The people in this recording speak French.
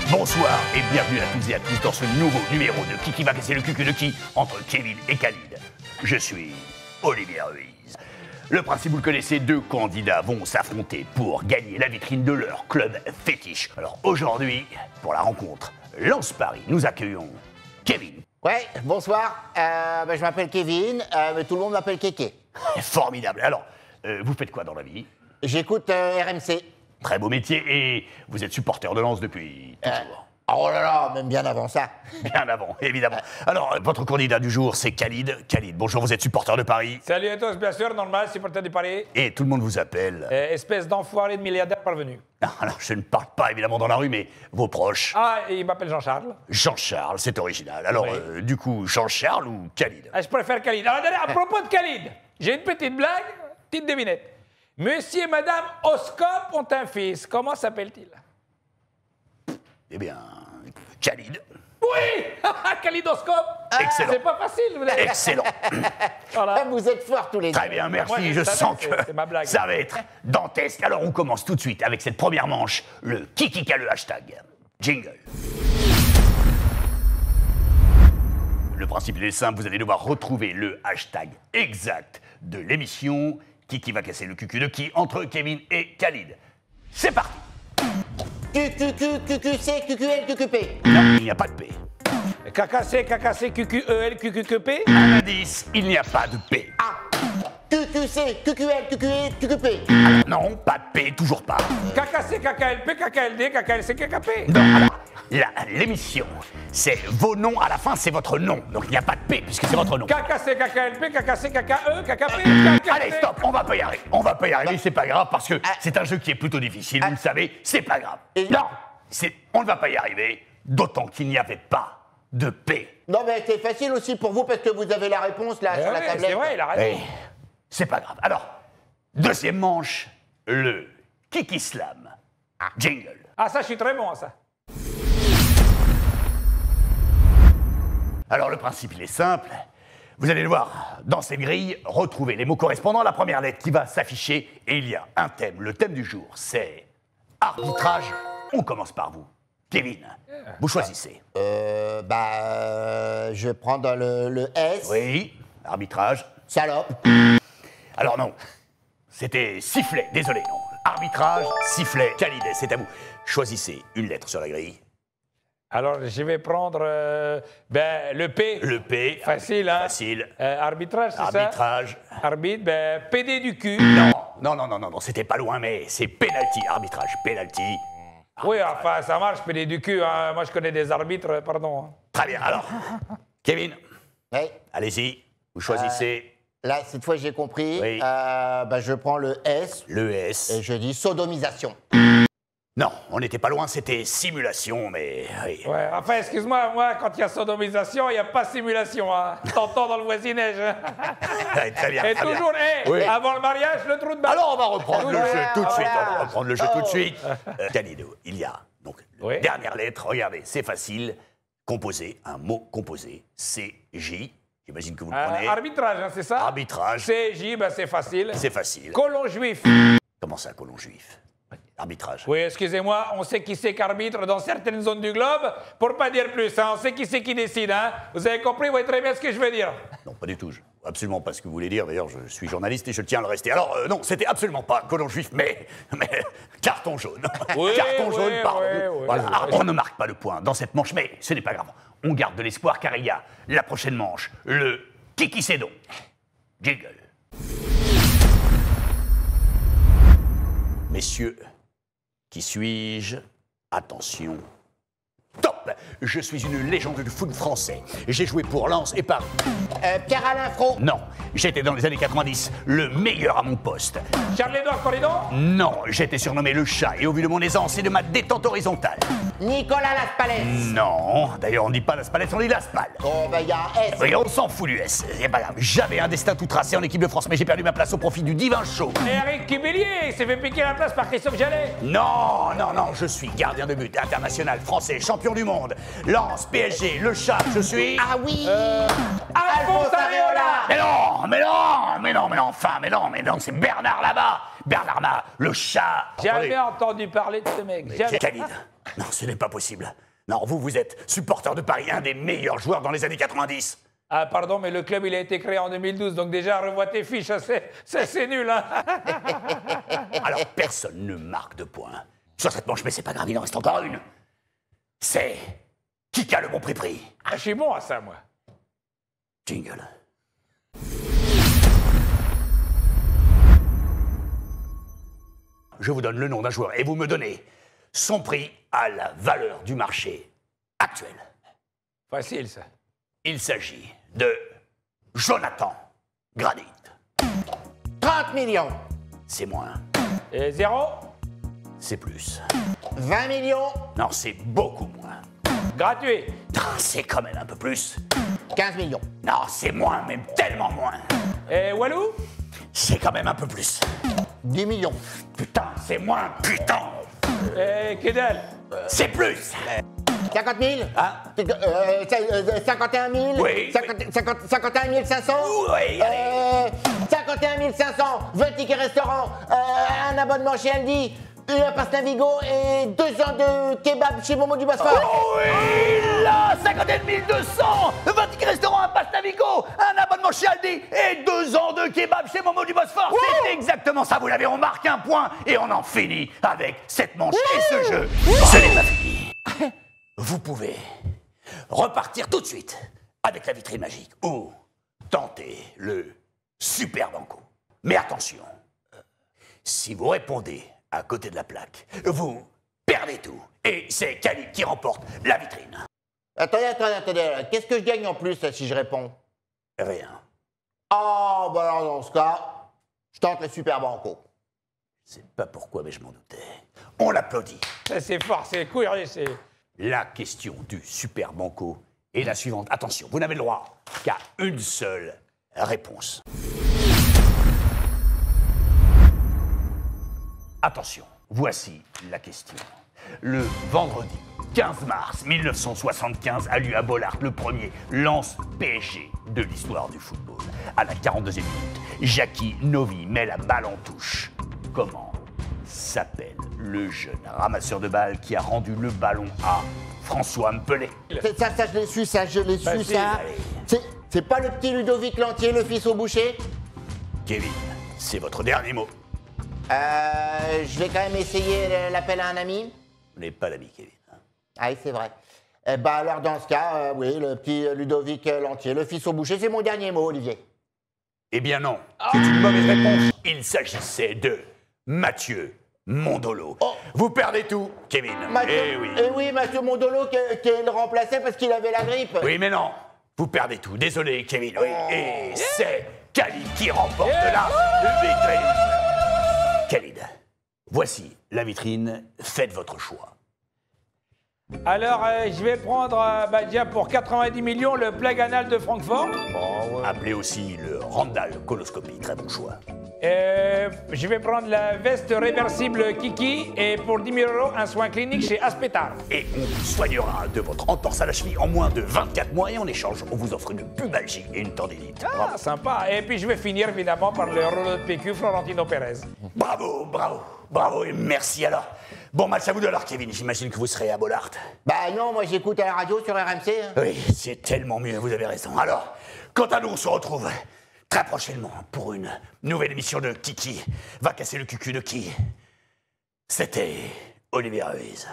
Bonsoir et bienvenue à toutes et à tous dans ce nouveau numéro de Qui va casser le cul de qui entre Kevin et Khalid. Je suis Olivier Ruiz. Le principe, vous le connaissez, deux candidats vont s'affronter pour gagner la vitrine de leur club fétiche. Alors aujourd'hui, pour la rencontre Lance Paris, nous accueillons Kevin. Ouais, bonsoir. Je m'appelle Kevin, mais tout le monde m'appelle Kéké. Formidable. Alors, vous faites quoi dans la vie? J'écoute RMC. Très beau métier et vous êtes supporter de Lens depuis toujours. Oh là là, même bien avant ça. Bien avant, évidemment. Alors, votre candidat du jour, c'est Khalid. Khalid, bonjour, vous êtes supporter de Paris. Salut à tous, bien sûr, normal, supporter de Paris. Et tout le monde vous appelle. Espèce d'enfoiré de milliardaire parvenu. Alors, je ne parle pas évidemment dans la rue, mais vos proches. Ah, il m'appelle Jean-Charles. Jean-Charles, c'est original. Alors, Oui. Du coup, Jean-Charles ou Khalid? Je préfère Khalid. Alors, à propos de Khalid, j'ai une petite blague, petite devinette. Monsieur et Madame Oscope ont un fils. Comment s'appelle-t-il? Eh bien, Khalid. Oui. Khalidoscope. Excellent. C'est pas facile, vous l'avez. Excellent. Voilà. Vous êtes forts tous les deux. Très bien, merci. Ouais, je ça sens va, que c'est ma blague. ça va être dantesque. Alors, on commence tout de suite avec cette première manche, le Kikika le hashtag. Jingle. Le principe est simple, vous allez devoir retrouver le hashtag exact de l'émission Qui va casser le cucu de qui entre Kevin et Khalid. C'est parti. QQC, QQL, QQP. Non, il n'y a pas de P. KKC, QQEL, QQP. Un indice, il n'y a pas de P. QQC, QQL, QQE, QQP. Non, pas de P, toujours pas. KKC, KKLP, KKLD, KKLC, KKP. Non, alors, l'émission, c'est vos noms à la fin, c'est votre nom. Donc il n'y a pas de P puisque c'est votre nom. KKC, KKLP, KKC, KKE, KKP, Allez, stop, on va pas y arriver. On va pas y arriver, c'est pas grave parce que c'est un jeu qui est plutôt difficile, vous le savez, c'est pas grave. Non, on ne va pas y arriver, d'autant qu'il n'y avait pas de P. Non, mais c'est facile aussi pour vous parce que vous avez la réponse là sur la tablette. C'est vrai, il a raison. Eh, c'est pas grave. Alors, deuxième manche, le Kiki Slam. Jingle. Ah, ça, je suis très bon à ça. Alors le principe, il est simple. Vous allez devoir, dans cette grille, retrouver les mots correspondants à la première lettre qui va s'afficher. Et il y a un thème. Le thème du jour, c'est arbitrage. On commence par vous. Kevin, vous choisissez. Je vais prendre le S. Oui, arbitrage. Salope. Alors non, c'était sifflet. Désolé, non. Arbitrage, sifflet. Khalid, c'est à vous. Choisissez une lettre sur la grille. Alors, je vais prendre le P. Le P. Facile, hein? Facile. Arbitrage, c'est ça? Arbitrage. Arbitre, PD du cul. Non, c'était pas loin, mais c'est penalty. Arbitrage, penalty. Oui, enfin, ça marche, PD du cul. Hein. Moi, je connais des arbitres, pardon. Très bien, alors. Kevin, Oui. allez-y. Vous choisissez Là, cette fois, j'ai compris. Oui. Je prends le S le S. et je dis sodomisation. Non, on n'était pas loin, c'était simulation, mais... Oui. Ouais, enfin, excuse-moi, moi, quand il y a sodomisation, il n'y a pas simulation. Hein. T'entends dans le voisinage. Hein. Ouais, très bien, Et très bien. toujours, Oui. avant le mariage, le trou de balle. Alors, on va reprendre le jeu tout de suite. voilà. On va reprendre le jeu tout de suite. Khalid, il y a donc Oui. dernière lettre. Regardez, c'est facile. Composé, un mot composé. C-J. J'imagine que vous le prenez. Arbitrage, hein, c'est ça? Arbitrage. CJ, ben, c'est facile. C'est facile. Colon juif. Comment ça, colon juif? Arbitrage. Oui, excusez-moi, on sait qui c'est qu'arbitre dans certaines zones du globe, pour pas dire plus, hein, on sait qui c'est qui décide, hein. Vous avez compris, vous voyez très bien ce que je veux dire. Non, pas du tout. Absolument pas ce que vous voulez dire. D'ailleurs, je suis journaliste et je tiens à le rester. Alors, non, c'était absolument pas colon juif, mais carton jaune. Oui, Carton jaune, oui, pardon. oui, Voilà. oui. Alors, on ne marque pas le point dans cette manche, mais ce n'est pas grave. On garde de l'espoir car il y a la prochaine manche, le Kiki Sédon. Jingle. Messieurs, qui suis-je? Attention. Top! Je suis une légende du foot français. J'ai joué pour Lens et Paris. Pierre-Alain Fro. Non, j'étais dans les années 90 le meilleur à mon poste. Charles-Édouard Corridon. Non, j'étais surnommé le chat et au vu de mon aisance et de ma détente horizontale. Nicolas Laspalès. Non, d'ailleurs on dit pas Laspalès, on dit Laspal. Oh, il y a un S. Oui, on s'en fout du S, c'est pas grave. J'avais un destin tout tracé en équipe de France, mais j'ai perdu ma place au profit du divin show. Et Eric Cubelier, il s'est fait piquer la place par Christophe Jallet. Non, je suis gardien de but international français, champion du monde. monde. Lance, PSG, le chat, je suis... Ah oui Alphonse Areola. Mais non, c'est Bernard là-bas. Bernard Maat, le chat. Jamais Attendez. entendu parler de ce mec. Jamais. Khalid, non, ce n'est pas possible. Non, vous êtes supporter de Paris, un des meilleurs joueurs dans les années 90. Ah, pardon, mais le club, il a été créé en 2012, donc déjà, revois tes fiches, ça, c'est nul, hein. Alors, personne ne marque de points sur cette manche, mais c'est pas grave, il en reste encore une. C'est qui a le bon prix. Ah, je suis bon à ça, moi. Jingle. Je vous donne le nom d'un joueur et vous me donnez son prix à la valeur du marché actuel. Facile, ça. Il s'agit de Jonathan Granit. 30 millions. C'est moins, Et 0, c'est plus. 20 millions. Non, c'est beaucoup moins. gratuit. Non, c'est quand même un peu plus. 15 millions. Non, c'est moins, même tellement moins. Et Walou? C'est quand même un peu plus. 10 millions. Putain, c'est moins, putain. Et Kedel? C'est plus. 50 000. Hein 51 000. Oui, 51 500. Oui, allez. 51 500. 20 tickets restaurant. Un abonnement chez Aldi. Un passe Navigo et 2 ans de kebab chez Momo du Bosphore. Oh oui, là, 51 200, 20 tickets restaurant, un passe Navigo, un abonnement chez Aldi et 2 ans de kebab chez Momo du Bosphore. C'est exactement ça, vous l'avez, on marque un point et on en finit avec cette manche et ce jeu. Ce n'est pas fini. Vous pouvez repartir tout de suite avec la vitrine magique ou tenter le Super Banco. Mais attention, si vous répondez à côté de la plaque, vous perdez tout. Et c'est Khalid qui remporte la vitrine. Attendez. Qu'est-ce que je gagne en plus là, si je réponds? Rien. Oh, bah alors dans ce cas, je tente le Super Banco. Je sais pas pourquoi, mais je m'en doutais. On l'applaudit. Ça, c'est fort, c'est couillu, c'est... La question du Super Banco est la suivante. Attention, vous n'avez le droit qu'à une seule réponse. Attention, voici la question. Le vendredi 15 mars 1975 a lieu à Bollaert le premier lance-PSG de l'histoire du football. À la 42e minute, Jackie Novi met la balle en touche. Comment s'appelle le jeune ramasseur de balles qui a rendu le ballon à François Mpelet? Ça, je l'ai su, ça. Facile, ça. allez. C'est pas le petit Ludovic Lantier, le fils au boucher? Kevin, c'est votre dernier mot. Je vais quand même essayer l'appel à un ami. Vous n'êtes pas l'ami, Kevin. Ah oui, c'est vrai. Bah alors dans ce cas, oui, le petit Ludovic Lantier, le fils au boucher, c'est mon dernier mot, Olivier. Eh bien non, c'est une mauvaise réponse. Il s'agissait de Mathieu Mondolo. Oh. Vous perdez tout, Kevin. Eh oui. Eh oui, Mathieu Mondolo qui le remplaçait parce qu'il avait la grippe. Oui, mais non. Vous perdez tout. Désolé, Kevin. Oui. Et c'est Khalid qui remporte la vitrine. Khalid, voici la vitrine. Faites votre choix. Alors, je vais prendre, déjà pour 90 millions, le plague anal de Francfort. Appelé aussi le Randall coloscopie. Très bon choix. Je vais prendre la veste réversible Kiki et pour 10 000 €, un soin clinique chez Aspetar. Et on vous soignera de votre entorse à la cheville en moins de 24 mois. Et en échange, on vous offre une pubalgie et une tendinite. Ah, sympa. Et puis je vais finir évidemment par le rouleau de PQ Florentino Pérez. Bravo et merci alors. Bon match à vous deux alors, Kevin. J'imagine que vous serez à Bollaert. Bah non, moi j'écoute à la radio sur RMC. Hein. Oui, c'est tellement mieux, vous avez raison. Alors, quant à nous, on se retrouve très prochainement pour une nouvelle émission de Kiki va casser le cucu de qui? C'était Olivier Ruiz.